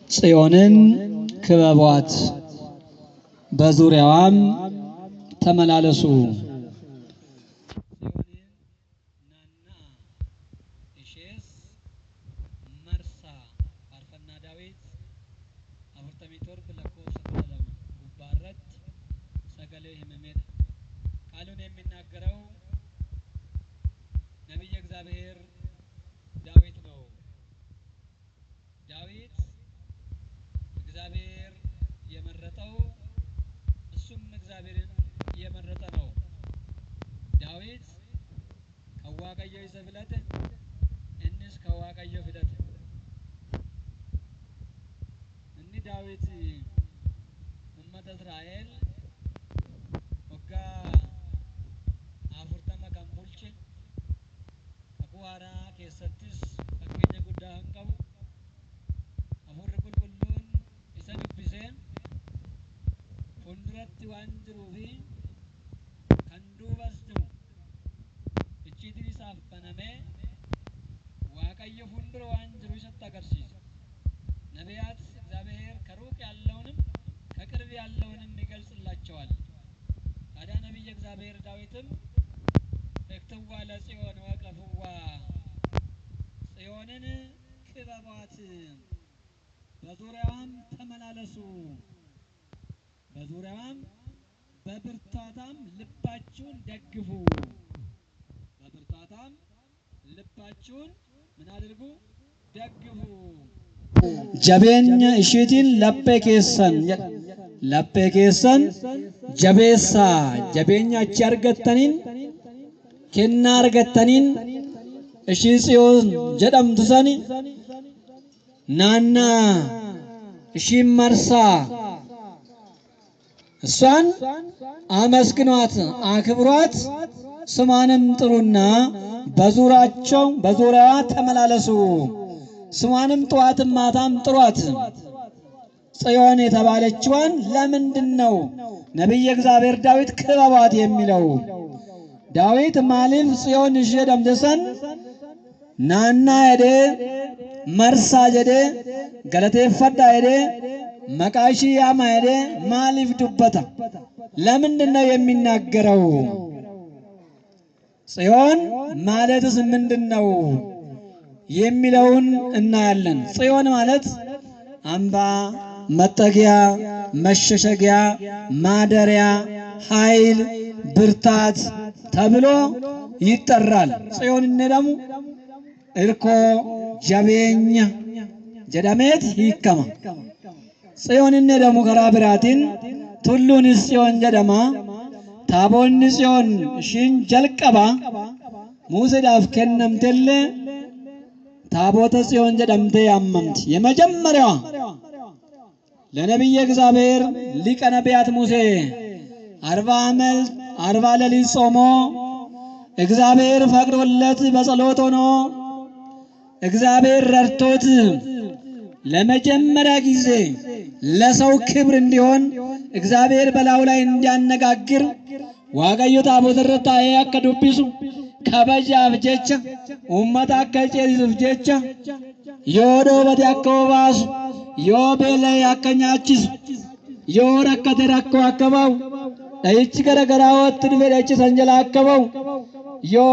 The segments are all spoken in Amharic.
ጽዮንን ክበቧት በዙሪያዋም ተመላለሱ። ቃሉን የሚናገረው ነቢየ እግዚአብሔር ዳዊት ነው። ዳዊት እግዚአብሔር የመረጠው እሱም እግዚአብሔርን የመረጠ ነው። ዳዊት ከዋቀዮ ይዘፍለት እንስ ከዋቀዮ ፍደት እኒ ዳዊት ኡመተ እስራኤል ወጋ አፉርተማ kan bulche kakuwaaraa keessattis fakkeenya guddaa kan qabu hafuurri qulqulluun isa dubbisee fuulduratti waan jiruu fi kan duubas jiru icciitiin isaaf banamee waaqayyo fuuldura waan jiru isatti agarsiisa። ነቢያት እግዚአብሔር ከሩቅ ያለውንም ከቅርብ ያለውንም ይገልጽላቸዋል። ታዲያ ነቢየ እግዚአብሔር ዳዊትም እክትዋ ለጽዮን ወቀፍዋ ጽዮንን ክበቧት በዙሪያዋም ተመላለሱ በዙሪያዋም በብርታታም ልባችሁን ደግፉ በብርታታም ልባችሁን ምን አድርጉ ደግፉ jabeenya isheetiin laphee keessan jabeessaa jabeenya achi argattaniin kennaa argattaniin ishii tsiyoon jedhamtu sani naannaa ishiin marsaa እሷን አመስግኗት አክብሯት ስሟንም ጥሩና በዙሪያዋ ተመላለሱ ስሟንም ጠዋትም ማታም ጥሯት። ጽዮን የተባለችዋን ለምንድነው ነቢየ እግዚአብሔር ዳዊት ክበቧት የሚለው? ዳዊት ማሊፍ ጽዮን ጀደምደሰን ናና ሄደ መርሳ ጀደ ገለቴፈዳ ሄደ መቃሺ ያማ ሄደ ማሊፍ ዱበታ ለምንድነው የሚናገረው? ጽዮን ማለትስ ምንድነው የሚለውን እናያለን። ጽዮን ማለት አምባ፣ መጠጊያ፣ መሸሸጊያ፣ ማደሪያ፣ ኃይል፣ ብርታት ተብሎ ይጠራል። ጽዮን እንደሙ እርኮ ጀቤኛ ጀዳሜት ይከማ ጽዮን እንደሙ ከራብራቲን ቱሉን ጽዮን ጀደማ ታቦን ጽዮን ሽን ጀልቀባ ሙሴ ዳፍ ከነምተለ ታቦተ ጽዮን ጀደምቴ ያመምት የመጀመሪያዋ ለነቢየ እግዚአብሔር ሊቀ ነቢያት ሙሴ 40 ዓመት 40 ሌሊት ጾሞ እግዚአብሔር ፈቅዶለት በጸሎት ሆኖ እግዚአብሔር ረድቶት ለመጀመሪያ ጊዜ ለሰው ክብር እንዲሆን እግዚአብሔር በላዩ ላይ እንዲያነጋግር ዋቀዮ ታቦተ ረታዬ አከዱቢሱ ከበጃፍ ጀቻ ኡመታ ከጨሪፍ ጀቻ ዮዶ በዲ አከባሱ ዮ በላይ አከኛችስ ዮ ረከተ ረኮ አከባው ዳይቺ ገረገራወት ድበለች ሰንጀላ አከባው ዮ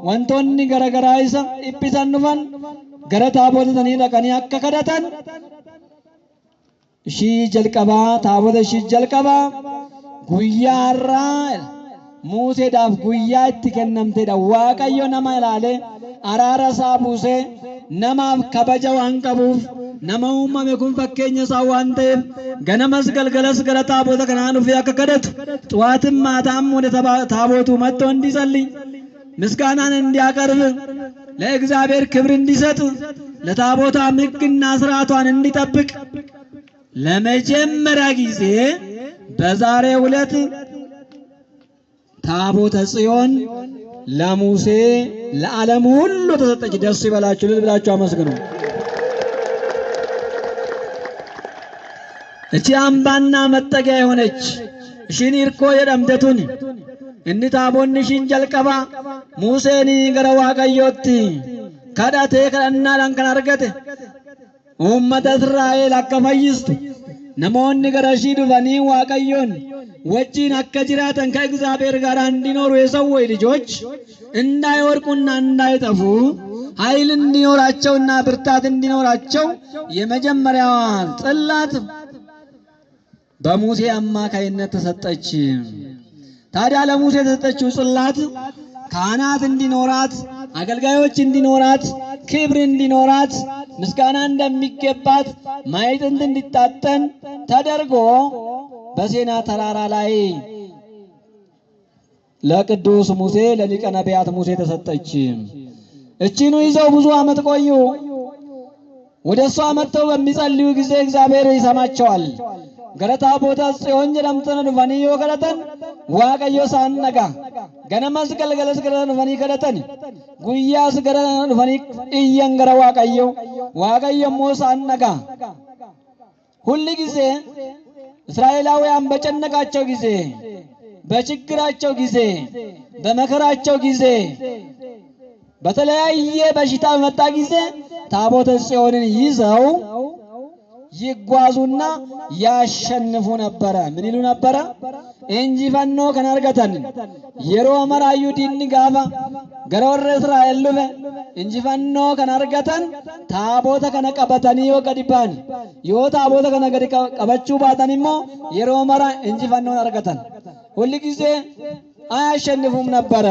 ወንቶኒ ገረገራይሳ ኢፒሳንፋን ገረታ ቦተኒ ለቀኒ አከከዳታን እሺ ጀልቀባ ታቦተ እሺ ጀልቀባ ጉያራ ሙሴ ዳፍ ጉያ እትከነምቴ ዋቀዮ ነማ ይላለ አራራ ሳቡሴ ነማፍ ከበጀው አንቀቡፍ ነማውማ መኩን ፈከኘ ሳዋንቴ ገነመስ ገልገለስ ገለታ ቦተ ከናኑ ያከከደት ጧትም ማታም ወደ ታቦቱ መጥቶ እንዲጸልይ ምስጋናን እንዲያቀርብ ለእግዚአብሔር ክብር እንዲሰጥ ለታቦታ ምግና ስርዓቷን እንዲጠብቅ ለመጀመሪያ ጊዜ በዛሬው ዕለት ታቦተ ጽዮን ለሙሴ ለዓለም ሁሉ ተሰጠች። ደስ ይበላችሁ ልብላችሁ አመስግኑ። እቺ አምባና መጠጊያ የሆነች እሺን ይርኮ የደምደቱን እንዲ ታቦን እሺን ጀልቀባ ሙሴኒ ገረ ዋቀዮቲ ከዳቴ ከና ላንከን አርገተ ummata Israa'el akka fayyistu namoonni gara ishii dhufanii Waaqayyoon wajjin akka jiraatan ከእግዚአብሔር ጋር እንዲኖሩ የሰዎች ልጆች እንዳይወድቁና እንዳይጠፉ ኃይል እንዲኖራቸውና ብርታት እንዲኖራቸው የመጀመሪያዋ ጽላት በሙሴ አማካይነት ተሰጠች። ታዲያ ለሙሴ የተሰጠችው ጽላት ካህናት እንዲኖራት፣ አገልጋዮች እንዲኖራት፣ ክብር እንዲኖራት፣ ምስጋና እንደሚገባት፣ ማዕጠንት እንዲታጠን ተደርጎ በሲና ተራራ ላይ ለቅዱስ ሙሴ ለሊቀ ነቢያት ሙሴ ተሰጠች። እቺኑ ይዘው ብዙ ዓመት ቆዩ። ወደሷ መጥተው በሚጸልዩ ጊዜ እግዚአብሔር ይሰማቸዋል። ገረታ ቦታ ጽዮን ጀምተን ዱፈኒዮ ገረተን ዋቀዮ ሳንነጋ ገነመስ ገልገለስ ገረተን ዱፈኒ ገረተን ጉያስ ገረተን ዱፈኒ እየን ገረ ዋቀዮ ሞ ሳንነጋ ሁሉ ጊዜ እስራኤላውያን በጨነቃቸው ጊዜ፣ በችግራቸው ጊዜ፣ በመከራቸው ጊዜ፣ በተለያየ በሽታ በመጣ ጊዜ ታቦተ ጽዮንን ይዘው ይጓዙና ያሸንፉ ነበረ። ምን ይሉ ነበረ? እንጂፈኖ ከናርገተን የሮ መራዩ ዲን ጋባ ገረወረ እስራኤል ሉፈ እንጂፈኖ ከናርገተን ታቦተ ከነቀበተን ይወቀዲባን ዮ ታቦተ ከነገዲ ቀበቹ ባተንሞ የሮ መራ እንጂፈኖ አርገተን ሁሉ ጊዜ አያሸንፉም ነበረ።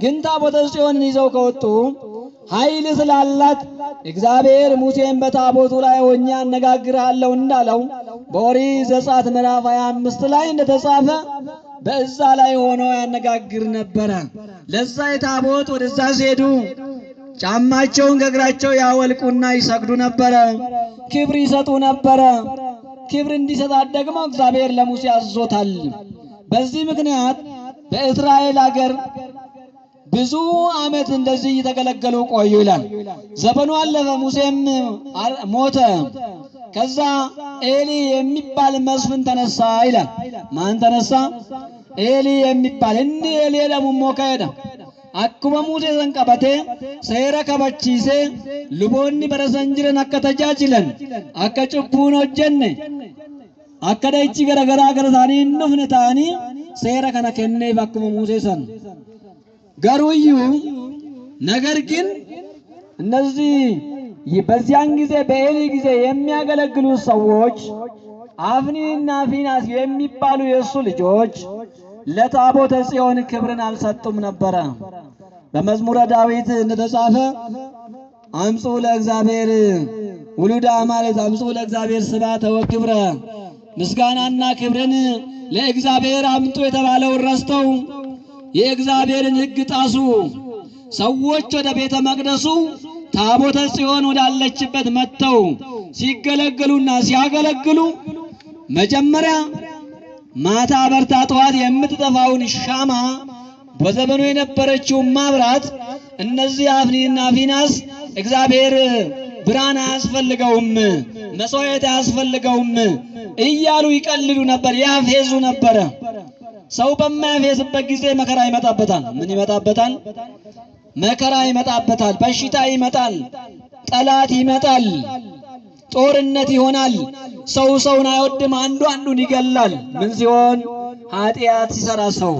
ግን ታቦተ ጽዮንን ይዘው ከወጡ ኃይል ስላላት እግዚአብሔር ሙሴን በታቦቱ ላይ ሆኜ አነጋግርሃለሁ እንዳለው በኦሪት ዘጸአት ምዕራፍ 25 ላይ እንደተጻፈ በዛ ላይ ሆኖ ያነጋግር ነበረ። ለዛ የታቦት ወደዛ ሲሄዱ ጫማቸውን ከእግራቸው ያወልቁና ይሰግዱ ነበረ፣ ክብር ይሰጡ ነበረ። ክብር እንዲሰጣት ደግሞ እግዚአብሔር ለሙሴ አዝዞታል። በዚህ ምክንያት በእስራኤል ሀገር ብዙ ዓመት እንደዚህ እየተገለገሉ ቆዩ ይላል። ዘመኑ አለፈ፣ ሙሴም ሞተ። ከዛ ኤሊ የሚባል መስፍን ተነሳ ይላል። ማን ተነሳ? ኤሊ የሚባል እንዲ ኤሊ ደሞ ከሄደ አኩመ ሙሴ ዘንቀበቴ ሴራ ከበቺሴ ልቦኒ በረሰንጅረን አከተጃጅለን አከጭኩን ወጀነ አከዳይቺ ገረገራ ገረታኒ እንፍነ ታኒ ሴራ ከነ ከነ ባኩመ ሙሴ ሰን ገሩዩ ነገር ግን እነዚህ በዚያን ጊዜ በኤሊ ጊዜ የሚያገለግሉ ሰዎች አፍኒና ፊናስ የሚባሉ የሱ ልጆች ለታቦተ ጽዮን ክብርን አልሰጡም ነበረ። በመዝሙረ ዳዊት እንደተጻፈ አምጹ ለእግዚአብሔር ውሉደ አማልክት አምጹ ለእግዚአብሔር ስብሐተ ወክብረ ምስጋናና ክብርን ለእግዚአብሔር አምጡ የተባለው ረስተው የእግዚአብሔርን ሕግ ጣሱ። ሰዎች ወደ ቤተ መቅደሱ ታቦተ ጽዮን ወዳለችበት መጥተው ሲገለገሉና ሲያገለግሉ መጀመሪያ ማታ በርታ ጠዋት የምትጠፋውን ሻማ በዘመኑ የነበረችው ማብራት እነዚህ አፍኒና ፊናስ እግዚአብሔር ብርሃን አያስፈልገውም፣ መስዋዕት አያስፈልገውም እያሉ ይቀልዱ ነበር፣ ያፌዙ ነበር። ሰው በማያፌዝበት ጊዜ መከራ ይመጣበታል። ምን ይመጣበታል? መከራ ይመጣበታል፣ በሽታ ይመጣል፣ ጠላት ይመጣል፣ ጦርነት ይሆናል። ሰው ሰውን አይወድም፣ አንዱ አንዱን ይገላል። ምን ሲሆን? ኃጢአት ሲሰራ ሰው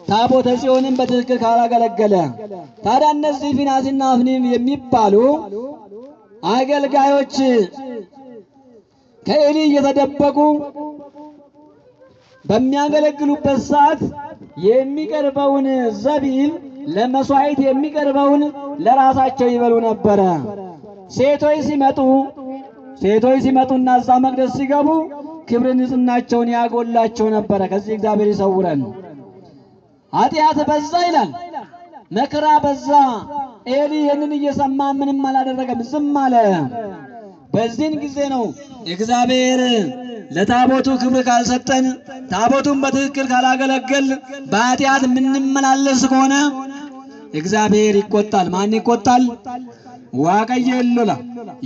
ታቦተ ጽዮንን በትክክል ካላገለገለ። ታዲያ እነዚህ ፊናስና አፍኒም የሚባሉ አገልጋዮች ከኤሊ እየተደበቁ በሚያገለግሉበት ሰዓት የሚቀርበውን ዘቢብ ለመስዋዕት የሚቀርበውን ለራሳቸው ይበሉ ነበረ። ሴቶች ሲመጡና እዛ መቅደስ ሲገቡ ክብር ንጽሕናቸውን ያጎላቸው ነበረ። ከዚህ እግዚአብሔር ይሰውረን። ኃጢአት በዛ ይላል፣ መከራ በዛ። ኤሊ ይህንን እየሰማ ምንም አላደረገም፣ ዝም አለ። በዚህን ጊዜ ነው እግዚአብሔር ለታቦቱ ክብር ካልሰጠን፣ ታቦቱን በትክክል ካላገለገል፣ በኃጢአት የምንመላለስ ከሆነ እግዚአብሔር ይቆጣል። ማን ይቆጣል? ዋቀየሉላ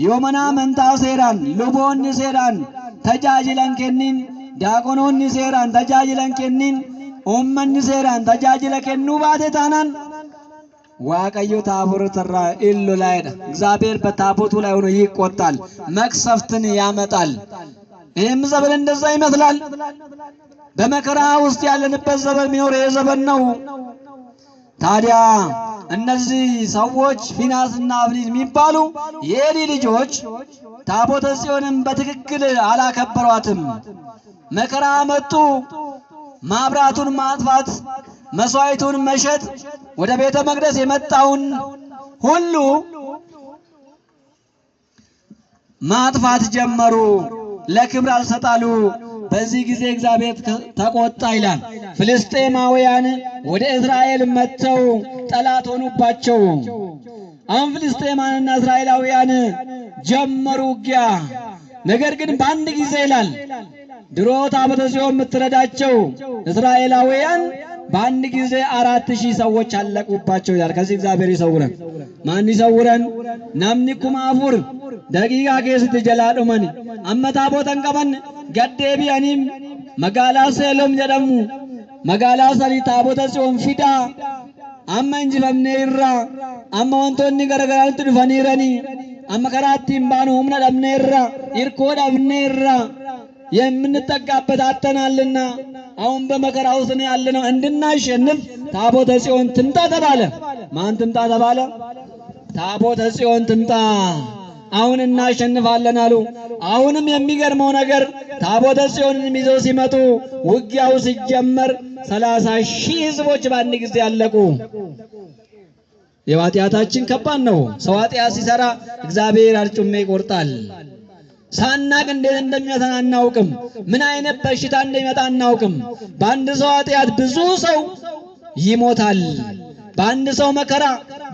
ዮመና መንታ ሴራን ሉቦን ሴራን ተጃጅለን ከኒን ዳቆኖን ሴራን ተጃጅለን ከኒን ኡመን ሴራን ተጃጅለ ከኑ ባቴ ታናን ዋቀዮ ታቦር ተራ ኢሉ ላይ እግዚአብሔር በታቦቱ ላይ ሆኖ ይቆጣል፣ መቅሰፍትን ያመጣል። ይህም ዘመን እንደዛ ይመስላል። በመከራ ውስጥ ያለንበት ዘመን የሚኖር የዘመን ነው። ታዲያ እነዚህ ሰዎች ፊናስና አፍኒን የሚባሉ የኤሊ ልጆች ታቦተ ጽዮንን በትክክል አላከበሯትም። መከራ መጡ። ማብራቱን ማጥፋት፣ መስዋዕቱን መሸጥ፣ ወደ ቤተ መቅደስ የመጣውን ሁሉ ማጥፋት ጀመሩ። ለክብር አልሰጣሉ። በዚህ ጊዜ እግዚአብሔር ተቆጣ ይላል። ፍልስጤማውያን ወደ እስራኤል መጥተው ጠላት ሆኑባቸው። አሁን ፍልስጤማውያንና እስራኤላውያን ጀመሩ ውጊያ። ነገር ግን በአንድ ጊዜ ይላል ድሮ ታቦተ ጽዮን የምትረዳቸው እስራኤላውያን በአንድ ጊዜ 4000 ሰዎች አለቁባቸው ይላል። ከዚህ እግዚአብሔር ይሰውረን። ማን ይሰውረን? ናምኒ ኩማፉር ደቂቃ ኬስት ጀላዱመኒ አመታ ቦተን ቀበን ገዴቢያኒም መጋላ ሴሎም ጀደሙ መጋላ ሰሪ ታቦተ ጽዮን ፊዳ አመ እንጅፈምኔ ይራ አመ ወንቶኒ ገረገራልት ዱፈኒረኒ አመ ከራቲም ባኑ ሁምነ ደምኔ ይራ ይርኮ ደምኔ ይራ የምንጠጋበት አተናልና አሁን በመከራ ውስጥ ነው ያለነው። እንድናሸንፍ ታቦተ ጽዮን ትምጣ ተባለ። ማን ትምጣ ተባለ? ታቦተ ጽዮን ትምጣ፣ አሁን እናሸንፋለን አሉ። አሁንም የሚገርመው ነገር ታቦተ ጽዮንን ይዘው ሲመጡ ውጊያው ሲጀመር 30,000 ሕዝቦች በአንድ ጊዜ አለቁ። የኃጢአታችን ከባድ ነው። ሰው ኃጢአት ሲሰራ እግዚአብሔር አርጩሜ ይቆርጣል። ሳናቅ እንዴት እንደሚመጣ አናውቅም። ምን አይነት በሽታ እንደሚመጣ አናውቅም። በአንድ ሰው ኃጢአት ብዙ ሰው ይሞታል። በአንድ ሰው መከራ፣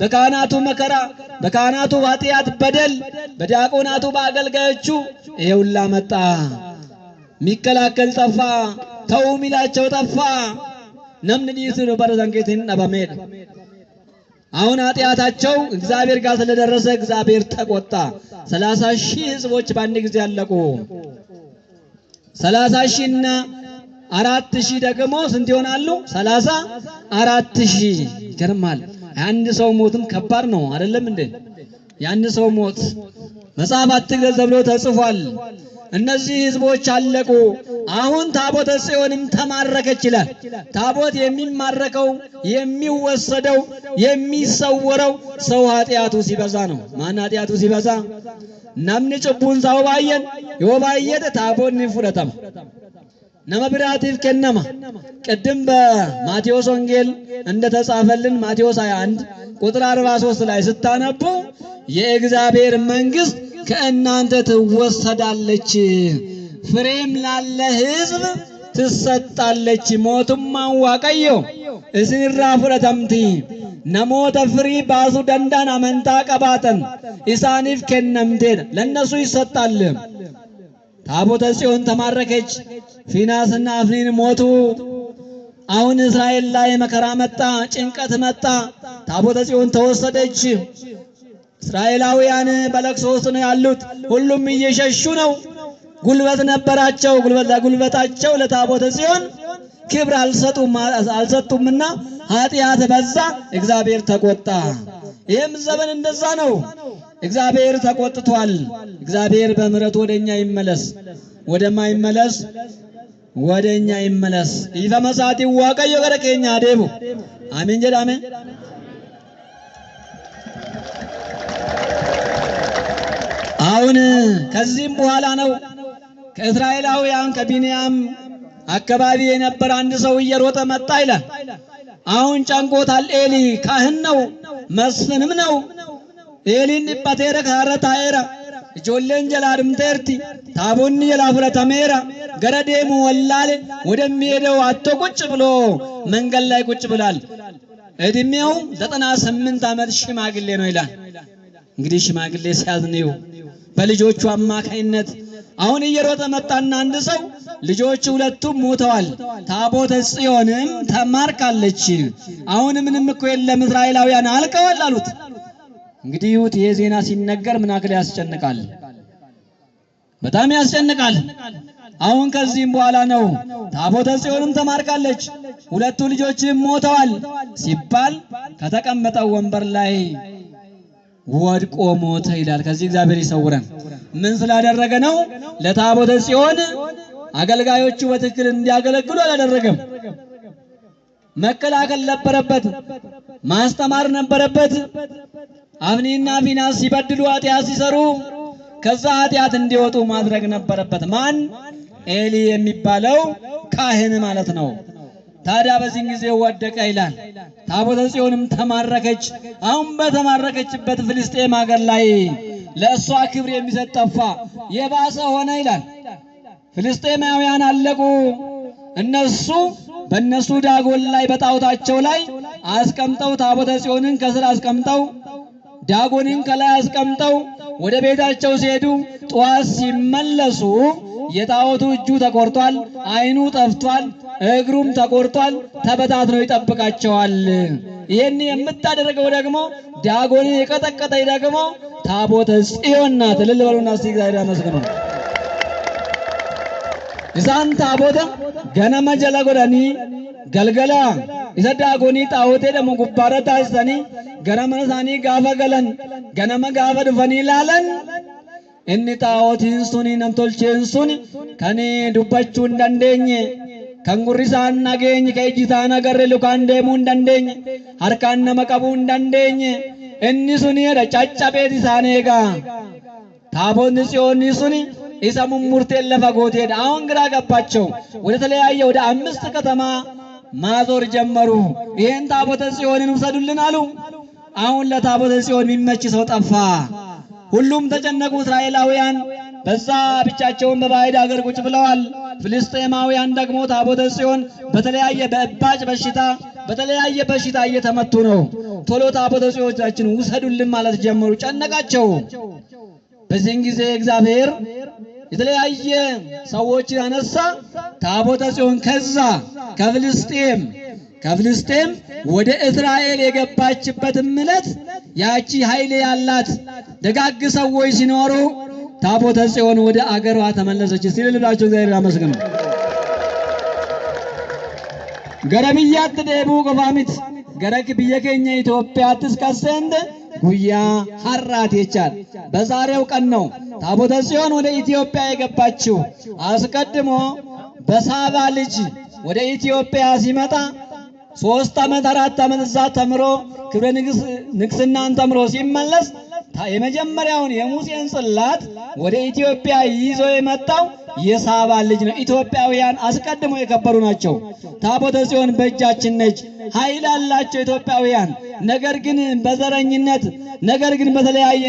በካህናቱ መከራ፣ በካህናቱ ኃጢአት በደል፣ በዲያቆናቱ በአገልጋዮቹ ይሄውላ መጣ። ሚከላከል ጠፋ፣ ተው ሚላቸው ጠፋ። ነምን ዲስሩ በረዘንጌትን አባሜድ አሁን ኃጢአታቸው እግዚአብሔር ጋር ስለደረሰ እግዚአብሔር ተቆጣ። 30,000 ሕዝቦች በአንድ ጊዜ አለቁ። 30,000 እና 4,000 ደግሞ ስንት ይሆናሉ? 34,000። ይገርማል። አንድ ሰው ሞትም ከባድ ነው አይደለም እንዴ? የአንድ ሰው ሞት መጽሐፍ አትግደል ተብሎ ተጽፏል። እነዚህ ሕዝቦች አለቁ። አሁን ታቦተ ጽዮንም ተማረከች ይላል። ታቦት የሚማረከው የሚወሰደው የሚሰወረው ሰው ኃጢአቱ ሲበዛ ነው። ማን ኃጢአቱ ሲበዛ? ናምን ጭቡን ሰው ባየን የወባየተ ታቦት ንፍረተም ነመብራቲፍ ከነማ ቅድም በማቴዎስ ወንጌል እንደተጻፈልን ማቴዎስ 21 ቁጥር 43 ላይ ስታነቡ የእግዚአብሔር መንግስት ከእናንተ ትወሰዳለች፣ ፍሬም ላለ ሕዝብ ትሰጣለች። ሞቱም ዋቀዮ እስንራ ፍረተምቲ ነሞተ ፍሪ ባሱ ደንዳን አመንታ ቀባተን ኢሳኒፍ ከነምቴ ለነሱ ይሰጣል። ታቦተ ጽዮን ተማረከች። ፊናስና አፍኒን ሞቱ። አሁን እስራኤል ላይ መከራ መጣ፣ ጭንቀት መጣ። ታቦተ ጽዮን ተወሰደች። እስራኤላውያን በለቅሶ ውስጥ ነው ያሉት። ሁሉም እየሸሹ ነው። ጉልበት ነበራቸው። ጉልበታቸው ለታቦተ ጽዮን ክብር አልሰጡምና ኃጢአት በዛ፣ እግዚአብሔር ተቆጣ። ይህም ዘመን እንደዛ ነው። እግዚአብሔር ተቆጥቷል። እግዚአብሔር በምሕረቱ ወደኛ ይመለስ። ወደማይመለስ ወደኛ ይመለስ። ይፈመሳቲ ዋቀዮ ገረከኛ ደቡ አሜን ጀዳሜ አሁን ከዚህም በኋላ ነው ከእስራኤላውያን ከቢንያም አካባቢ የነበረ አንድ ሰው እየሮጠ መጣ ይላል። አሁን ጨንቆታል። ኤሊ ካህን ነው፣ መስፍንም ነው። ኤሊን ዲባቴረ ካረታኤራ እጆሌን ጀላድምቴርቲ ታቦኒ ጀላፍረተሜራ ገረዴሙ ወላለ ወደሚሄደው አቶ ቁጭ ብሎ መንገድ ላይ ቁጭ ብሏል። እድሜው 98 ዓመት ሽማግሌ ነው ይላል። እንግዲህ ሽማግሌ ሲያዝነው በልጆቹ አማካይነት አሁን እየሮጠ መጣና አንድ ሰው ልጆቹ ሁለቱም ሞተዋል፣ ታቦተ ጽዮንም ተማርካለች። አሁን ምንም እኮ የለም እስራኤላውያን አልቀዋል አሉት። እንግዲህ ይሁት ይሄ ዜና ሲነገር ምን ያክል ያስጨንቃል። በጣም ያስጨንቃል። አሁን ከዚህም በኋላ ነው ታቦተ ጽዮንም ተማርካለች፣ ሁለቱ ልጆችም ሞተዋል ሲባል ከተቀመጠው ወንበር ላይ ወድቆ ሞተ ይላል። ከዚህ እግዚአብሔር ይሰውረን። ምን ስላደረገ ነው? ለታቦተ ጽዮን አገልጋዮቹ በትክክል እንዲያገለግሉ አላደረገም። መከላከል ነበረበት፣ ማስተማር ነበረበት። አፍኒና ፊናስ ሲበድሉ ኃጢአት ሲሰሩ ከዛ ኃጢአት እንዲወጡ ማድረግ ነበረበት። ማን? ኤሊ የሚባለው ካህን ማለት ነው። ታዲያ በዚህ ጊዜ ወደቀ ይላል። ታቦተ ጽዮንም ተማረከች። አሁን በተማረከችበት ፍልስጤም ሀገር ላይ ለእሷ ክብር የሚሰጥ ጠፋ፣ የባሰ ሆነ ይላል። ፍልስጤማውያን አለቁ። እነሱ በእነሱ ዳጎን ላይ በጣዖታቸው ላይ አስቀምጠው ታቦተ ጽዮንን ከስር አስቀምጠው ዳጎንን ከላይ አስቀምጠው ወደ ቤታቸው ሲሄዱ ጠዋት ሲመለሱ የጣዖቱ እጁ ተቆርጧል፣ አይኑ ጠፍቷል፣ እግሩም ተቆርጧል፣ ተበታትኖ ይጠብቃቸዋል። ይሄን የምታደርገው ደግሞ ዳጎንን የቀጠቀጠኝ ደግሞ ታቦተ ጽዮን ናት። እልል በሉና እስቲ እግዚአብሔር ይመስገን። ኢሳን ታቦተ ገነመ ጀለ ጎዳኒ ገልገላ isa daagoni xaawotee dhamo gubbaarra taasisanii gara mana isaanii gaafa galan ganama gaafa dhufanii ilaalan inni xaawotiin suni namtolcheen suni kan dubbachuu hin dandeenye kan gurri isaan nageenye kan iji isaan agarre lukaan deemuu hin dandeenye harkaan nama qabuu hin dandeenye inni suni caccabeet isaan eegaa taabonni ጽዮን suni isa mummurteen lafa gooteedha። አሁን ግራ ገባቸው። ወደ ተለያየ ወደ 5 ከተማ ማዞር ጀመሩ። ይሄን ታቦተ ጽዮንን ውሰዱልን አሉ። አሁን ለታቦተ ጽዮን የሚመች ሰው ጠፋ። ሁሉም ተጨነቁ። እስራኤላውያን በዛ ብቻቸውን በባዕድ አገር ቁጭ ብለዋል። ፍልስጤማውያን ደግሞ ታቦተ ጽዮን በተለያየ በእባጭ በሽታ በተለያየ በሽታ እየተመቱ ነው። ቶሎ ታቦተ ጽዮናችንን ውሰዱልን ማለት ጀመሩ። ጨነቃቸው። በዚህን ጊዜ እግዚአብሔር የተለያየ ሰዎች ያነሳ ታቦተ ጽዮን ከዛ ከፍልስጤም ወደ እስራኤል የገባችበት ዕለት ያቺ ኃይል ያላት ደጋግ ሰዎች ሲኖሩ ታቦተ ጽዮን ወደ አገሯ ተመለሰች። ሲልልላችሁ እግዚአብሔር ያመስግን። ገረብያት ደቡ ቆፋሚት ገረክ በየከኛ ኢትዮጵያት እስከሰንደ ጉያ ሐራት ይቻል በዛሬው ቀን ነው ታቦተ ጽዮን ወደ ኢትዮጵያ የገባችው። አስቀድሞ በሳባ ልጅ ወደ ኢትዮጵያ ሲመጣ 3 ዓመት 4 ዓመት እዛ ተምሮ ክብረ ንግስናን ተምሮ ሲመለስ የመጀመሪያውን የሙሴን ጽላት ወደ ኢትዮጵያ ይዞ የመጣው የሳባ ልጅ ነው። ኢትዮጵያውያን አስቀድሞ የከበሩ ናቸው። ታቦተ ጽዮን በእጃችን ነች። ኃይል አላቸው ኢትዮጵያውያን። ነገር ግን በዘረኝነት ነገር ግን በተለያየ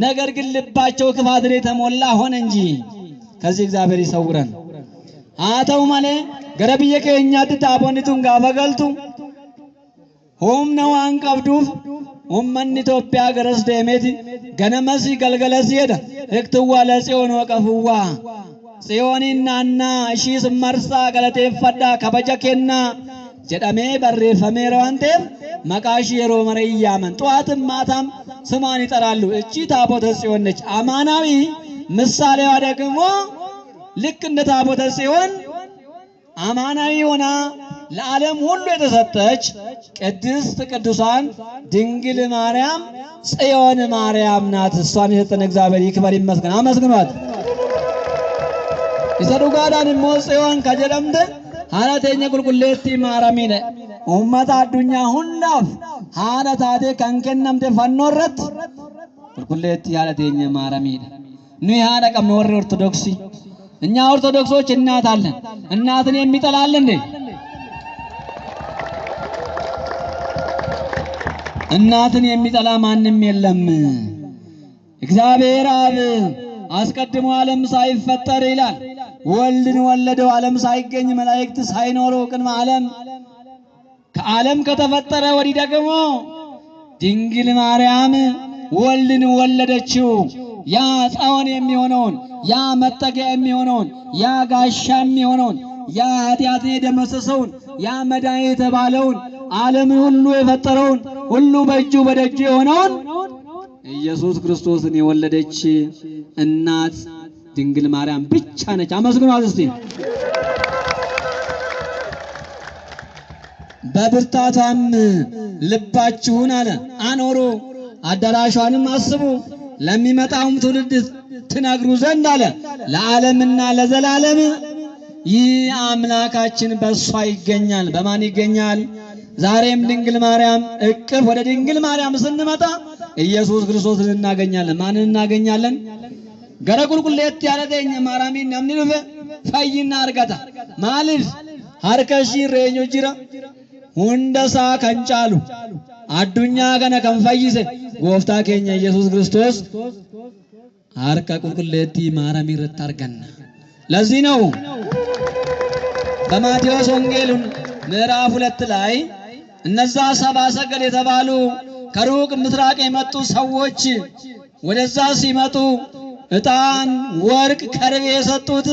ነገር ግን ልባቸው ክፋትን የተሞላ ሆነ እንጂ ከዚህ እግዚአብሔር ይሰውረን። አተው ማለ ገረብየ ከኛት ታቦኒቱን ጋፈገልቱ ሆምነው አንቀብዱፍ ኡመን ኢትዮጵያ ገረስ ደሜት ገነመሲ ገልገለሲ ሄደ እክትዋ ለጽዮን ወቀፍዋ ጽዮንናና እሺስ መርሳ ገለቴፈዳ ከበጀኬና ጀዳሜ በሬፈሜሮ አንተም መቃሽ የሮ መረያመን ጧትም ማታም ስሟን ይጠራሉ። እቺ ታቦተ ጽዮን ነች። አማናዊ ምሳሌዋ ደግሞ ልክ እንደ ታቦተ ጽዮን አማናዊ ሆና ለዓለም ሁሉ የተሰጠች ቅድስት ቅዱሳን ድንግል ማርያም ጽዮን ማርያም ናት። እሷን የሰጠን እግዚአብሔር ይክበር ይመስገን። አመስግኗት። ይሰዱጋዳን ሞጽዮን ከጀደምደ ሐረተኛ ቁልቁሌቲ ማርያሚነ ኡመታ አዱኛ ሁላፍ ሐረታቴ ከንከነምተ ፈኖረት ቁልቁሌቲ ሐረተኛ ማርያሚነ ኑ ሐረ ቀም ወር ኦርቶዶክሲ እኛ ኦርቶዶክሶች እናት አለን። እናትን የሚጠላል እንዴ? እናትን የሚጠላ ማንም የለም። እግዚአብሔር አብ አስቀድሞ ዓለም ሳይፈጠር ይላል ወልድን ወለደው። ዓለም ሳይገኝ መላእክት ሳይኖሩ ቅድመ ዓለም ከዓለም ከተፈጠረ ወዲህ ደግሞ ድንግል ማርያም ወልድን ወለደችው። ያ ጻውን የሚሆነውን ያ መጠጊያ የሚሆነውን ያ ጋሻ የሚሆነውን ያ ኃጢአትን የደመሰሰውን ያ መድኃኒት የተባለውን ዓለምን ሁሉ የፈጠረውን ሁሉ በእጁ በደጁ የሆነውን ኢየሱስ ክርስቶስን የወለደች እናት ድንግል ማርያም ብቻ ነች። አመስግኗት እስቲ። በብርታቷም ልባችሁን አለ አኖሩ፣ አዳራሿንም አስቡ፣ ለሚመጣውም ትውልድ ትነግሩ ዘንድ አለ ለዓለምና ለዘላለም ይህ አምላካችን በሷ ይገኛል። በማን ይገኛል? ዛሬም ድንግል ማርያም እቅፍ ወደ ድንግል ማርያም ስንመጣ ኢየሱስ ክርስቶስን እናገኛለን። ማንን እናገኛለን? ገረቁልቁሌት ያለደኝ ማርያምን ነምንልፈ ፈይና አርጋታ ማልፍ ሀርከሺ ረኞ ጅራ ሁንደሳ ከንጫሉ አዱኛ ገነ ከንፈይሰ ጎፍታ ኬኛ ኢየሱስ ክርስቶስ ሀርከ ቁልቁሌቲ ማርያምን ረታርገና። ለዚህ ነው በማቴዎስ ወንጌል ምዕራፍ 2 ላይ እነዛ ሰብአ ሰገል የተባሉ ከሩቅ ምስራቅ የመጡ ሰዎች ወደዛ ሲመጡ ዕጣን፣ ወርቅ፣ ከርቤ የሰጡት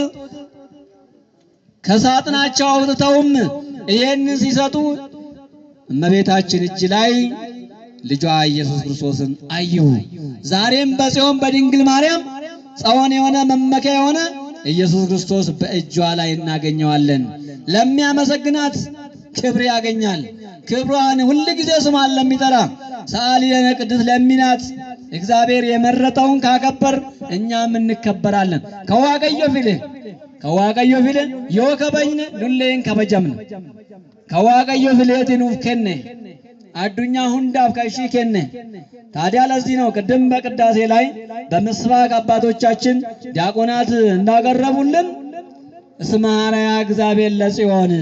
ከሳጥናቸው አውጥተውም ይሄን ሲሰጡ እመቤታችን እጅ ላይ ልጇ ኢየሱስ ክርስቶስን አዩ። ዛሬም በጽዮን በድንግል ማርያም ጸወን የሆነ መመኪያ የሆነ ኢየሱስ ክርስቶስ በእጇ ላይ እናገኘዋለን። ለሚያመሰግናት ክብር ያገኛል። ክብሯን ሁሉ ጊዜ ስሟን ለሚጠራ ሰአሊነ ቅድስት ለሚናት እግዚአብሔር የመረጠውን ካከበር እኛም እንከበራለን። ከዋቀዮ ፊሌ ዮከበኝነ ኑሌን ከበጀምን ከዋቀዮ ፊሌት ኑፍ ከነ አዱኛ ሁንዳፍ ከሺ ከነ። ታዲያ ለዚህ ነው ቅድም በቅዳሴ ላይ በምስባክ አባቶቻችን ዲያቆናት እንዳቀረቡልን እስመ ሐረያ እግዚአብሔር ለጽዮን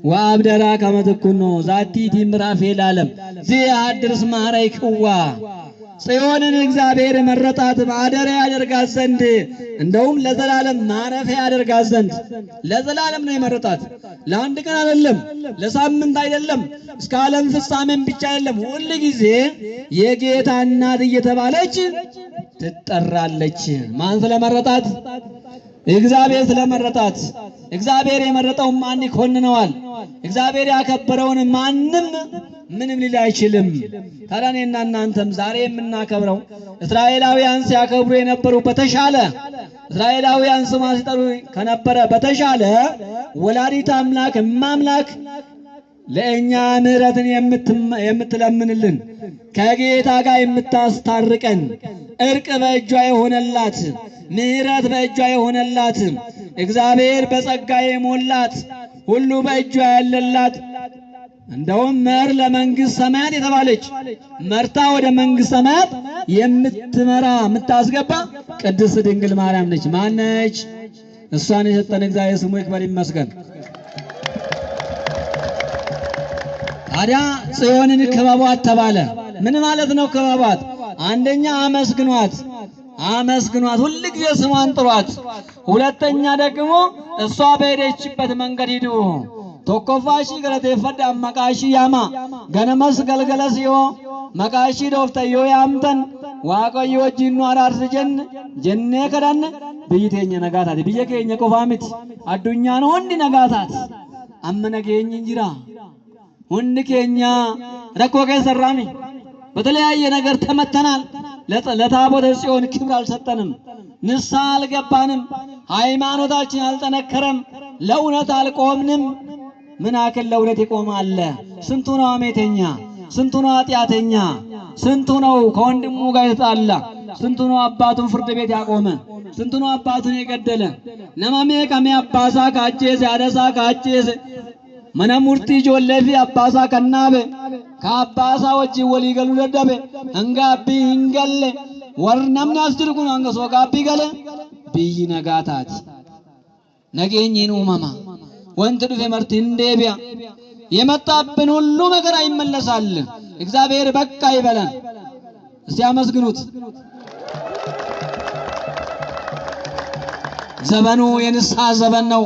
ወአብደራ ከመትኩኖ ዛቲ ቲምራፌ ለዓለም ዘያድር እስመ ሐረይክዋ። ጽዮንን እግዚአብሔር መረጣት ማደሪያ ያደርጋት ዘንድ እንደውም ለዘላለም ማረፊያ ያደርጋት ዘንድ ለዘላለም ነው የመረጣት። ለአንድ ቀን አይደለም፣ ለሳምንት አይደለም፣ እስከ ዓለም ፍጻሜም ብቻ አይደለም። ሁሉ ጊዜ የጌታ እናት እየተባለች ትጠራለች። ማን ስለመረጣት? እግዚአብሔር ስለመረጣት። እግዚአብሔር የመረጠውን ማን ይኮንነዋል? እግዚአብሔር ያከበረውን ማንም ምንም ሊል አይችልም። ታዲያ እኔና እናንተም ዛሬ የምናከብረው እስራኤላውያን ሲያከብሩ የነበሩ በተሻለ እስራኤላውያን ስሟ ሲጠሩ ከነበረ በተሻለ ወላዲተ አምላክ እማምላክ ለእኛ ምሕረትን የምትለምንልን ከጌታ ጋር የምታስታርቀን እርቅ በእጇ የሆነላት ምሕረት በእጇ የሆነላት እግዚአብሔር በጸጋ የሞላት ሁሉ በእጇ ያለላት እንደውም መር ለመንግስት ሰማያት የተባለች መርታ ወደ መንግስት ሰማያት የምትመራ የምታስገባ ቅድስት ድንግል ማርያም ነች። ማነች? እሷን የሰጠን እግዚአብሔር ስሙ ይክበር ይመስገን። ታዲያ ጽዮንን ክበቧት ተባለ። ምን ማለት ነው ክበቧት? አንደኛ አመስግኗት፣ አመስግኗት፣ ሁሉ ጊዜ ስሟን ጥሯት። ሁለተኛ ደግሞ እሷ በሄደችበት መንገድ ሂዱ። ቶኮፋሺ ገለቴፈዳ መቃሺ ያማ ገነመስ ገልገለሲዮ መቃሺ ዶፍተዮ ያምተን ዋቆዮ ጂኑ አራርስ ጀኔ ከዳን ብይቴኛ ነጋታት ብየ ኬኛ ቆፋሚት አዱኛን ሁንዲ ነጋታት አመነ ኬኝ እንጅራ ሁንዲ ኬኛ ረኮ ከሰራሚ በተለያየ ነገር ተመተናል። ለታቦተ ጽዮን ክብር አልሰጠንም፣ ንስሐ አልገባንም፣ ሃይማኖታችን አልጠነከረም፣ ለእውነት አልቆምንም። ምን አክል ለእውነት ይቆማል? ስንቱ ነው አሜተኛ፣ ስንቱ ነው ኃጢአተኛ፣ ስንቱ ነው ከወንድሙ ጋር የተጣላ፣ ስንቱ ነው አባቱን ፍርድ ቤት ያቆመ፣ ስንቱ ነው አባቱን የገደለ። ነማሜ ከሜ አባሳ ካቼስ ያደሳ ካቼስ መነሙርቲ ጆሌፊ አባሳ ከናበ ከአባሳ ወጂ ወሊገሉ ደደበ አንጋቢ እንገለ ወርነምና አስድርኩን አንገሶ ጋቢ ገለ ብይ ነጋታት ነገኝን ኡማማ ወንት ዱፌ መርት እንደቢያ የመጣብን ሁሉ መከራ ይመለሳል። እግዚአብሔር በቃ ይበለን። እስቲ አመስግኑት። ዘመኑ የንስሐ ዘመን ነው።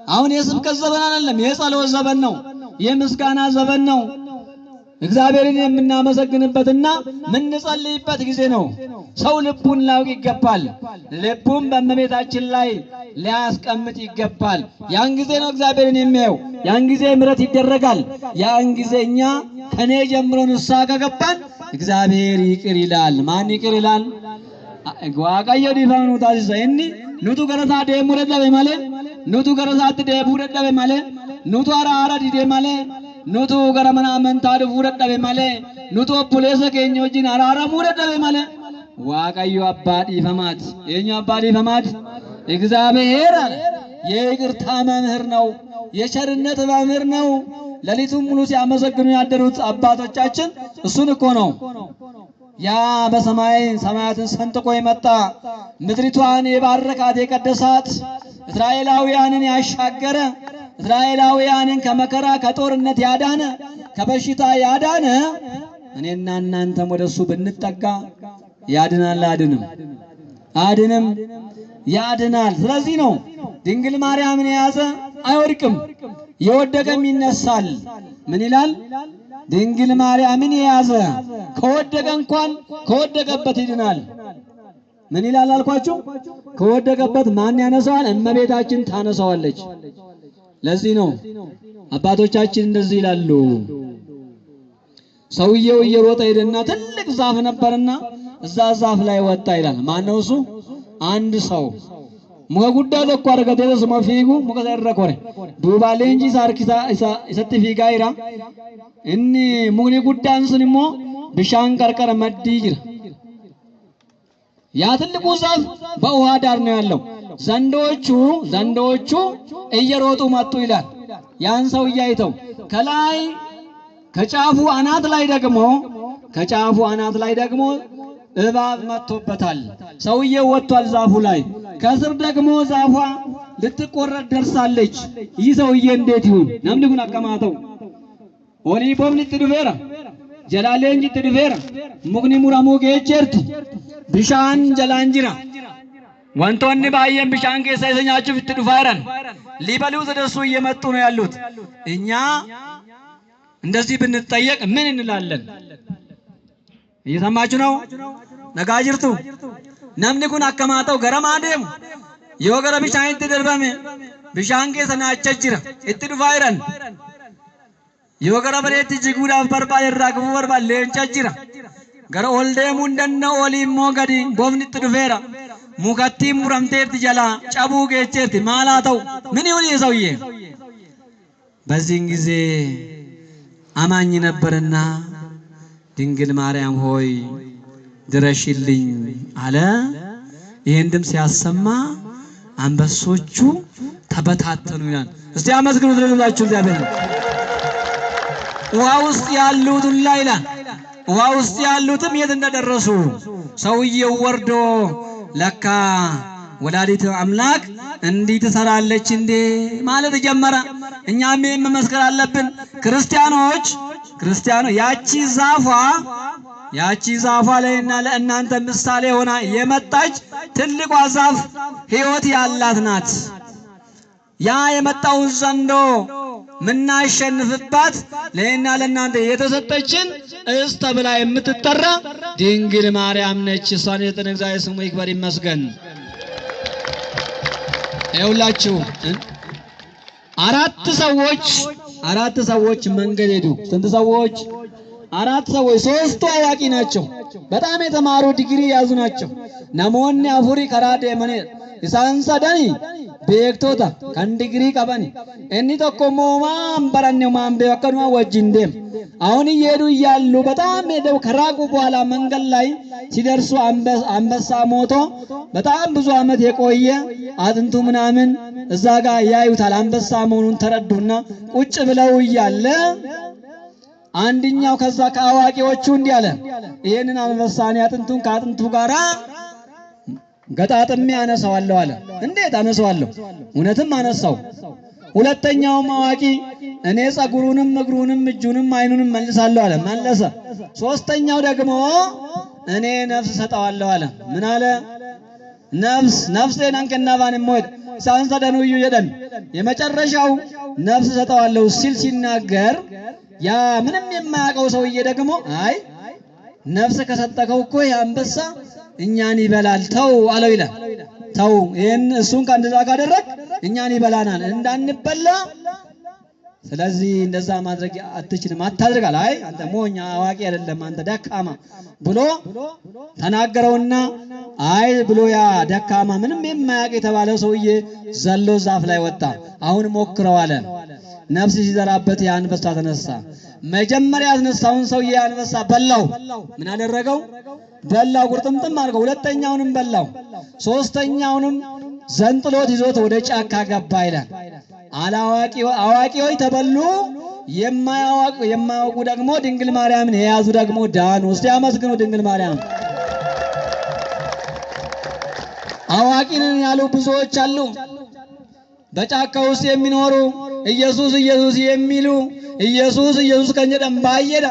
አሁን የስብከት ዘመን አይደለም፣ የጸሎት ዘመን ነው፣ የምስጋና ዘመን ነው። እግዚአብሔርን የምናመሰግንበትና የምንጸልይበት ጊዜ ነው። ሰው ልቡን ላውቅ ይገባል። ልቡን በእመቤታችን ላይ ሊያስቀምጥ ይገባል። ያን ጊዜ ነው እግዚአብሔርን የሚያየው። ያን ጊዜ ምሕረት ይደረጋል። ያን ጊዜ እኛ ከኔ ጀምሮ ንስሐ ከገባን እግዚአብሔር ይቅር ይላል። ማን ይቅር ይላል? ዋቀዮ ዲፋኑ ታሲሰ እኒ ኑቱ ገረሳ ደሙ ደደበ ማለ ኑቱ ገረሳት ደቡ ደደበ ማለ ኑቱ አራራ ዲደ ማለ ኑቱ ገረመና መንታ ደቡ ደደበ ማለ ኑቱ ኦቡሌሰ ኬኛ ወጂን አራራሙ ደደበ ማለ ዋቀዩ አባዲ ፈማት የኛ አባዲ ፈማት እግዚአብሔር አለ የይቅርታ መምህር ነው፣ የቸርነት መምህር ነው። ሌሊቱን ሙሉ ሲያመሰግኑ ያደሩት አባቶቻችን እሱን እኮ ነው። ያ በሰማይ ሰማያትን ሰንጥቆ የመጣ ምድሪቷን የባረካት የቀደሳት እስራኤላውያንን ያሻገረ እስራኤላውያንን ከመከራ ከጦርነት ያዳነ ከበሽታ ያዳነ እኔና እናንተም ወደሱ ብንጠጋ ያድናል። አድንም ያድናል። ስለዚህ ነው ድንግል ማርያምን የያዘ አይወድቅም፣ የወደቀም ይነሳል። ምን ይላል? ድንግል ማርያምን የያዘ ከወደቀ እንኳን ከወደቀበት ይድናል። ምን ይላል አልኳችሁ? ከወደቀበት ማን ያነሳዋል? እመቤታችን ታነሳዋለች። ለዚህ ነው አባቶቻችን እንደዚህ ይላሉ። ሰውየው እየሮጠ ሄደና ትልቅ ዛፍ ነበርና እዛ ዛፍ ላይ ወጣ ይላል። ማን ነው እሱ? አንድ ሰው ሙከ ጉዳ tokko argatee suma fiigu muka irra kore duuba leenji isaa harkisa isatti fiigaa jira. inni mukni guddaan sun immoo bishaan qarqara maddii jira. ያ ትልቁ ዛፍ በውሃ ዳር ነው ያለው። ዘንዶቹ እየሮጡ መጡ ይላል። ያን ሰው እያይተው ከላይ ከጫፉ አናት ላይ ደግሞ እባብ መጥቶበታል። ሰውየው ወጥቷል ዛፉ ላይ። ከስር ደግሞ ዛፏ ልትቆረጥ ደርሳለች። ይህ ሰውዬ እንዴት ይሁን? namni kun akkamaatau olii boofni itti dhufeera, jalaa leenji itti dhufeera, mukni muramuu geecheerti, bishaan jalaan jira. wantoonni baay'een bishaan keessa isa nyaachuuf itti dhufaa jiran ሊበሉት ወደሱ እየመጡ ነው ያሉት። እኛ እንደዚህ ብንጠየቅ ምን እንላለን? እየሰማችሁ ነው? ነጋጅርቱ namni kun akkamaatau garama adeemu yoo gara bishaanitti darbame bishaan keessa naachaa jira, itti dhufaa jiran. yoo gara bareetti jiguudhaaf barbaade irraa gufuu barbaade leencaa jira. gara ol deemuu hin danda'u, olii immoo gadi boofni itti dhufeera. mukattiin muramteerti jalaa cabuu geecheerti. maal haa ta'u? ምን ይሁን ይህ ሰውዬ? በዚህን ጊዜ አማኝ ነበርና ድንግል ማርያም ሆይ ድረሽልኝ አለ። ይሄን ድምፅ ሲያሰማ አንበሶቹ ተበታተኑ ይላል። እስቲ አመስግኑት ለሁላችሁ እግዚአብሔር። ውሃ ውስጥ ያሉትን ይላል። ውሃ ውስጥ ያሉትም የት እንደደረሱ ሰውየው ወርዶ ለካ ወላዲተ አምላክ እንዲህ ትሰራለች እንዴ ማለት ጀመረ። እኛም መመስከር አለብን ክርስቲያኖች። ያቺ ዛፏ ለእና ለእናንተ ምሳሌ ሆና የመጣች ትልቋ ዛፍ ሕይወት ያላት ናት። ያ የመጣውን ዘንዶ ምናሸንፍባት ለእና ለእናንተ የተሰጠችን እስተ ብላ የምትጠራ ድንግል ማርያም ነች። እሷን የጠነ እግዚአብሔር ስሙ ይክበር ይመስገን። ይኸውላችሁ አራት ሰዎች መንገድ ሄዱ። ስንት ሰዎች? አራት ሰዎች። ሶስቱ አዋቂ ናቸው፣ በጣም የተማሩ ዲግሪ ያዙ ናቸው። ነሞኒ አፉሪ ከራ ደመኔ ኢሳን ሰደኒ ቤክቶታ ከን ዲግሪ ቀበኒ እኒ ተኮሞ ማን በረኔው ማን በከኑ ወጅን ደም አሁን እየሄዱ እያሉ በጣም ሄደው ከራቁ በኋላ መንገድ ላይ ሲደርሱ አንበሳ ሞቶ በጣም ብዙ ዓመት የቆየ አጥንቱ ምናምን እዛ ጋር ያዩታል። አንበሳ መሆኑን ተረዱና ቁጭ ብለው እያለ አንድኛው ከዛ ከአዋቂዎቹ እንዲህ አለ፣ ይሄንን አንበሳን አጥንቱን ከአጥንቱ ጋራ ገጣጥሜ አነሳዋለሁ አለ። እንዴት አነሳዋለሁ? እውነትም አነሳው። ሁለተኛውም አዋቂ እኔ ጸጉሩንም እግሩንም እጁንም አይኑንም መልሳለሁ አለ፣ መለሰ። ሶስተኛው ደግሞ እኔ ነፍስ ሰጣዋለሁ አለ። ምን አለ? ነፍሴን አንከናባን ሞት ሳንሰደኑ ይየደን የመጨረሻው ነፍስ ሰጣዋለሁ ሲል ሲናገር ያ ምንም የማያውቀው ሰውዬ ደግሞ አይ ነፍስ ከሰጠከው እኮ ያንበሳ እኛን ይበላል ተው አለው ይላል። ተው ይሄን እሱን ከእንደዛ ካደረግ እኛን ይበላናል፣ እንዳንበላ ስለዚህ እንደዛ ማድረግ አትችልም አታድርጋል። አይ አንተ ሞኛ አዋቂ አይደለም አንተ ደካማ ብሎ ተናገረውና አይ ብሎ ያ ደካማ ምንም የማያውቅ የተባለው ሰውዬ ዘሎ ዛፍ ላይ ወጣ። አሁን ሞክረው አለ። ነፍስ ሲዘራበት ያ አንበሳ ተነሳ። መጀመሪያ ያስነሳውን ሰውዬ አንበሳ በላው። ምን አደረገው? በላው፣ ቁርጥምጥም አድርገው። ሁለተኛውንም በላው። ሶስተኛውንም ዘንጥሎት ይዞት ወደ ጫካ ገባ ይላል። አዋቂዎች ተበሉ፣ የማያውቁ ደግሞ ድንግል ማርያምን የያዙ ደግሞ ዳኑ። እስቲ አመስግኑ ድንግል ማርያም። አዋቂ ነን ያሉ ብዙዎች አሉ። በጫካ ውስጥ የሚኖሩ ኢየሱስ ኢየሱስ የሚሉ ኢየሱስ ኢየሱስ ከነደም ባየዳ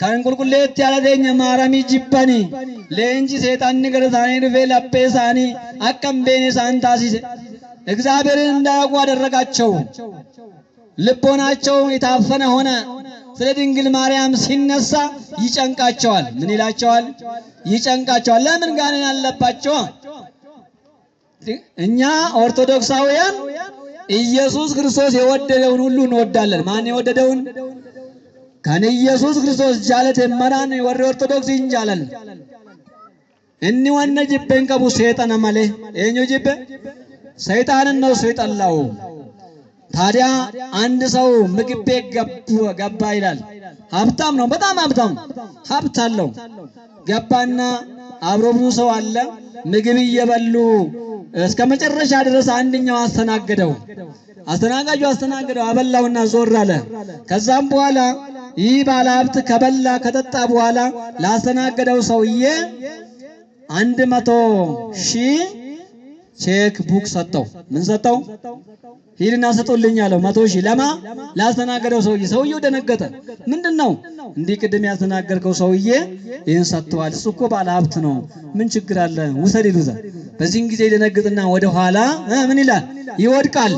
ከንቁልቁሌት ያለደኝ ማራሚ ጅበኒ ለእንጂ ሰይጣን ንገረታኒ ርፌ ለጴሳኒ አከም ቤኔ ሳንታሲስ እግዚአብሔርን እንዳያውቁ አደረጋቸው። ልቦናቸው የታፈነ ሆነ። ስለ ድንግል ማርያም ሲነሳ ይጨንቃቸዋል። ምን ይላቸዋል? ይጨንቃቸዋል። ለምን ጋኔን አለባቸው? እኛ ኦርቶዶክሳውያን ኢየሱስ ክርስቶስ የወደደውን ሁሉ እንወዳለን። ማን የወደደውን? ካን ኢየሱስ ክርስቶስ ጃለተ መራን ወሬ ኦርቶዶክስ እንጃለን። እኒ ወነ ጅበን ቀቡ ሰይጣን ማለ እኞ ጅበ ሰይጣንን ነው ሰይጣላው። ታዲያ አንድ ሰው ምግብ ቤት ገባ ይላል። ሀብታም ነው፣ በጣም ሀብት አለው። ገባና አብሮ ብዙ ሰው አለ። ምግብ እየበሉ እስከ መጨረሻ ድረስ አንደኛው አስተናገደው። አስተናገደው አበላውና ዞር አለ። ከዛም በኋላ ይህ ባለ ሀብት ከበላ ከጠጣ በኋላ ላስተናገደው ሰውዬ 100,000 ቼክ ቡክ ሰጠው። ምን ሰጠው? ሂድና ስጡልኝ አለው። 100,000 ለማ ላስተናገደው ሰውዬ። ሰውዬው ደነገጠ። ምንድነው? እንዲህ ቅድም ያስተናገርከው ሰውዬ ይህን ሰጥቷል። እሱ እኮ ባለ ሀብት ነው፣ ምን ችግር አለ? ውሰድ ይሉታል። በዚህን ጊዜ ደነግጥና ወደ ኋላ ምን ይላል? ይወድቃል።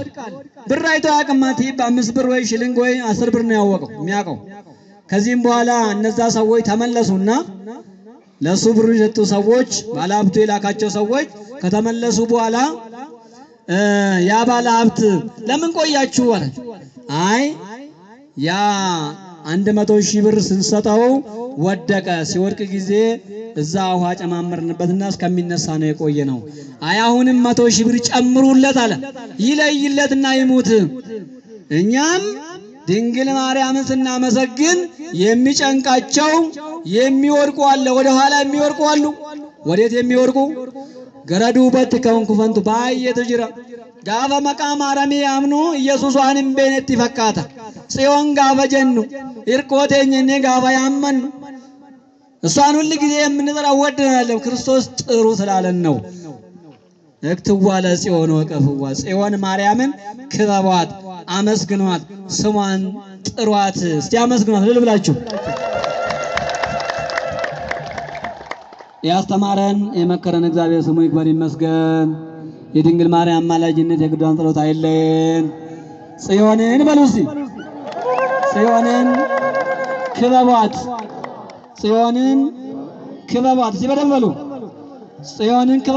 ብር አይቶ አቅማቲ በ5 ብር ወይ ሽልንግ ወይ 10 ብር ነው ያወቀው የሚያውቀው። ከዚህም በኋላ እነዛ ሰዎች ተመለሱና ለሱ ብር የሰጡ ሰዎች ባለ ሀብቱ የላካቸው ሰዎች ከተመለሱ በኋላ ያ ባለ ሀብት ለምን ቆያችሁ አለ። አይ ያ 100,000 ብር ስንሰጠው ወደቀ። ሲወድቅ ጊዜ እዛ ውሃ ጨማመርንበትና እስከሚነሳ ነው የቆየ ነው። አይ አሁንም 100,000 ብር ጨምሩለት አለ። ይለይለትና ይሙት። እኛም ድንግል ማርያምን ስናመሰግን የሚጨንቃቸው የሚወርቁ አለ። ወደ ኋላ የሚወርቁ አሉ። ወዴት የሚወርቁ? ገረዱ በት ከንኩፈንቱ ባየቱ ጅራ ጋፈ መቃ ማረሚ ያምኑ ኢየሱስ ዋንም ቤነት ይፈካታ ጽዮን ጋፈ ጀኑ ኢርቆቴኝኔ ጋፈ ያመኑ እሷን ሁሉ ጊዜ የምንጠራው ወደናለን። ክርስቶስ ጥሩ ስላለን ነው። እክትዋ ለጽዮን ወቀፍዋ ጽዮን ማርያምን ክበቧት፣ አመስግኗት፣ ስሟን ጥሯት። እስቲ አመስግኗት ልል ብላችሁ። ያስተማረን የመከረን እግዚአብሔር ስሙ ይክበር ይመስገን። የድንግል ማርያም አማላጅነት የቅዱሳን ጸሎት አይለየን። ጽዮንን በሉ እስቲ፣ ጽዮንን ክበቧት፣ ጽዮንን ክበቧት። እስቲ በደንብ በሉ ጽዮንን